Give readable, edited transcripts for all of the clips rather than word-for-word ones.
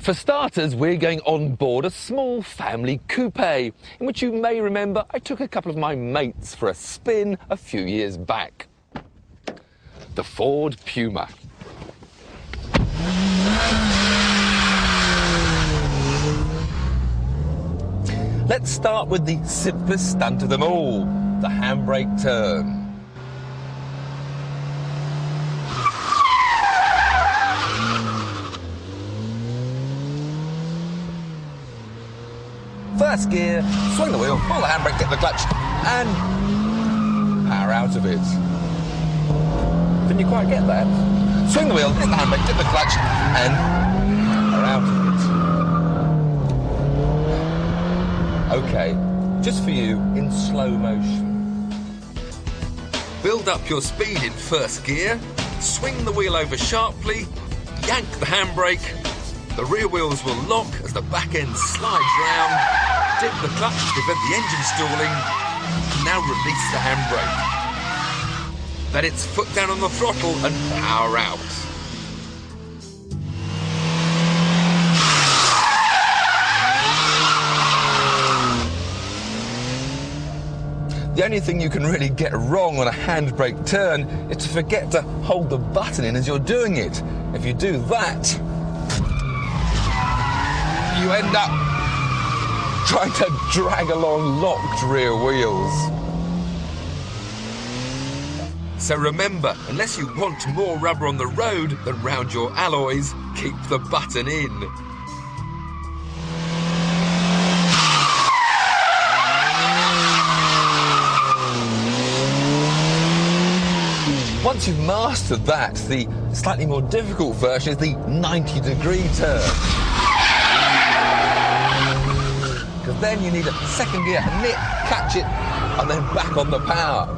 For starters, we're going on board a small family coupe, in which you may remember I took a couple of my mates for a spin a few years back. The Ford Puma. Let's start with the simplest stunt of them all, the handbrake turn. First gear, swing the wheel, pull the handbrake, get the clutch, and power out of it. Didn't you quite get that? Swing the wheel, hit the handbrake, get the clutch, and power out of it. Okay, just for you, in slow motion. Build up your speed in first gear, swing the wheel over sharply, yank the handbrake, the rear wheels will lock as the back end slides round, dip the clutch to prevent the engine stalling, now release the handbrake. Then it's foot down on the throttle and power out. The only thing you can really get wrong on a handbrake turn is to forget to hold the button in as you're doing it. If you do that, you end up trying to drag along locked rear wheels. So remember, unless you want more rubber on the road than round your alloys, keep the button in. Once you've mastered that, the slightly more difficult version is the 90-degree turn. Because then you need a second gear, nip, catch it, and then back on the power.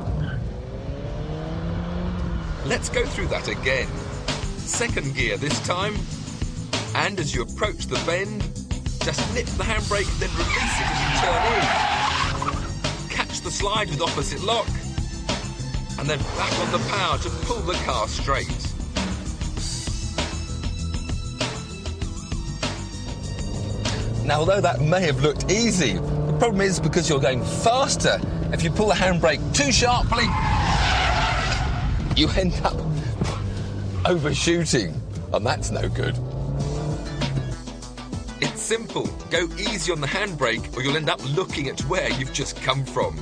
Let's go through that again. Second gear this time, and as you approach the bend, just nip the handbrake, then release it as you turn in. Catch the slide with opposite lock, and then back on the power to pull the car straight. Now, although that may have looked easy, the problem is because you're going faster. If you pull the handbrake too sharply, you end up overshooting, and that's no good. It's simple. Go easy on the handbrake, or you'll end up looking at where you've just come from.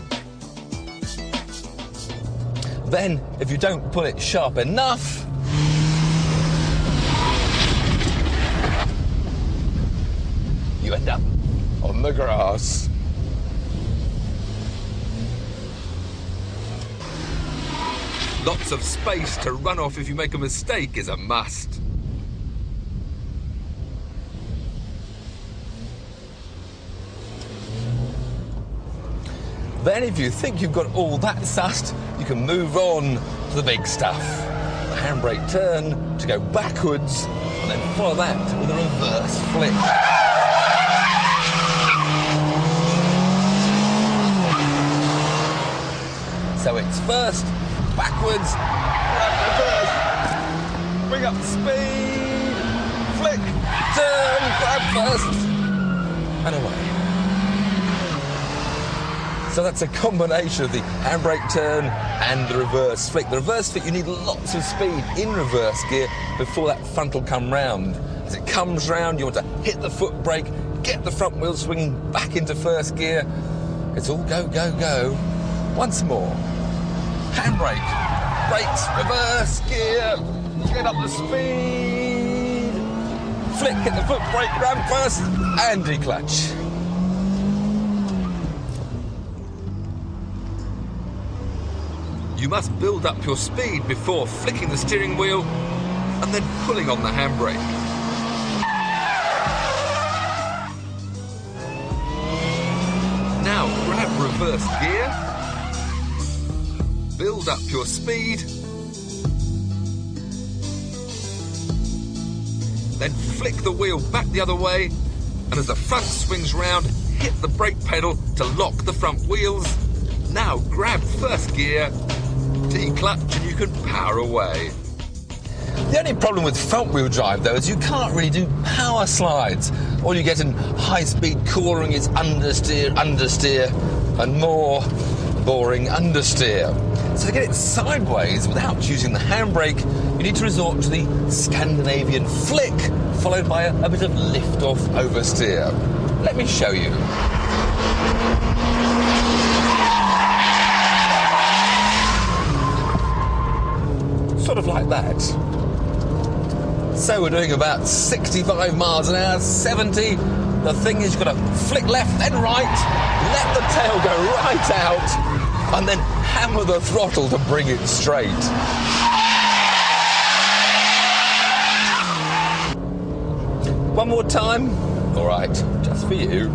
Then, if you don't pull it sharp enough, you end up on the grass. Lots of space to run off if you make a mistake is a must. Then if you think you've got all that sussed, you can move on to the big stuff. The handbrake turn to go backwards, and then follow that with a reverse flick. So it's first, backwards, reverse, bring up the speed, flick, turn, grab first, and away. So that's a combination of the handbrake turn and the reverse flick. The reverse flick, you need lots of speed in reverse gear before that front will come round. As it comes round, you want to hit the foot brake, get the front wheel swinging back into first gear. It's all go, go, go. Once more. Handbrake, brakes, reverse gear, get up the speed, flick, hit the foot brake, ram first, and declutch. You must build up your speed before flicking the steering wheel and then pulling on the handbrake. Now grab reverse gear, build up your speed, then flick the wheel back the other way, and as the front swings round, hit the brake pedal to lock the front wheels. Now grab first gear, declutch, and you can power away. The only problem with front-wheel drive, though, is you can't really do power slides. All you get in high-speed coring is understeer, and more boring understeer. So to get it sideways without using the handbrake, you need to resort to the Scandinavian flick, followed by a bit of lift-off oversteer. Let me show you. Sort of like that. So we're doing about 65 miles an hour, 70. The thing is, you've got to flick left, then right, let the tail go right out, and then hammer the throttle to bring it straight. One more time. All right, just for you.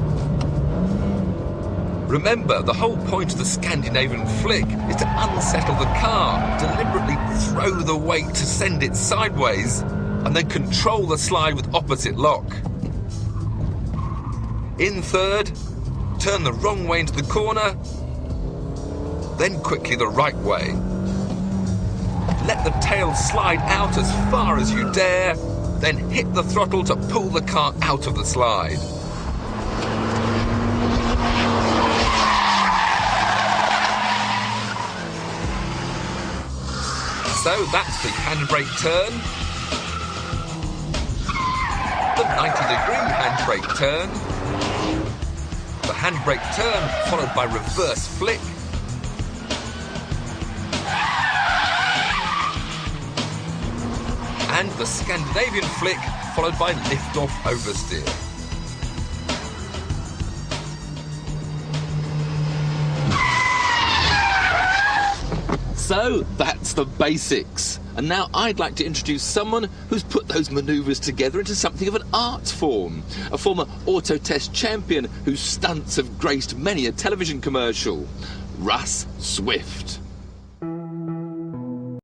Remember, the whole point of the Scandinavian flick is to unsettle the car, deliberately throw the weight to send it sideways, and then control the slide with opposite lock. In third, turn the wrong way into the corner, then quickly the right way. Let the tail slide out as far as you dare, then hit the throttle to pull the car out of the slide. So that's the handbrake turn, the 90-degree handbrake turn, the handbrake turn followed by reverse flick, and the Scandinavian flick followed by lift-off oversteer. So that's the basics. And now I'd like to introduce someone who's put those manoeuvres together into something of an art form. A former auto test champion whose stunts have graced many a television commercial. Russ Swift.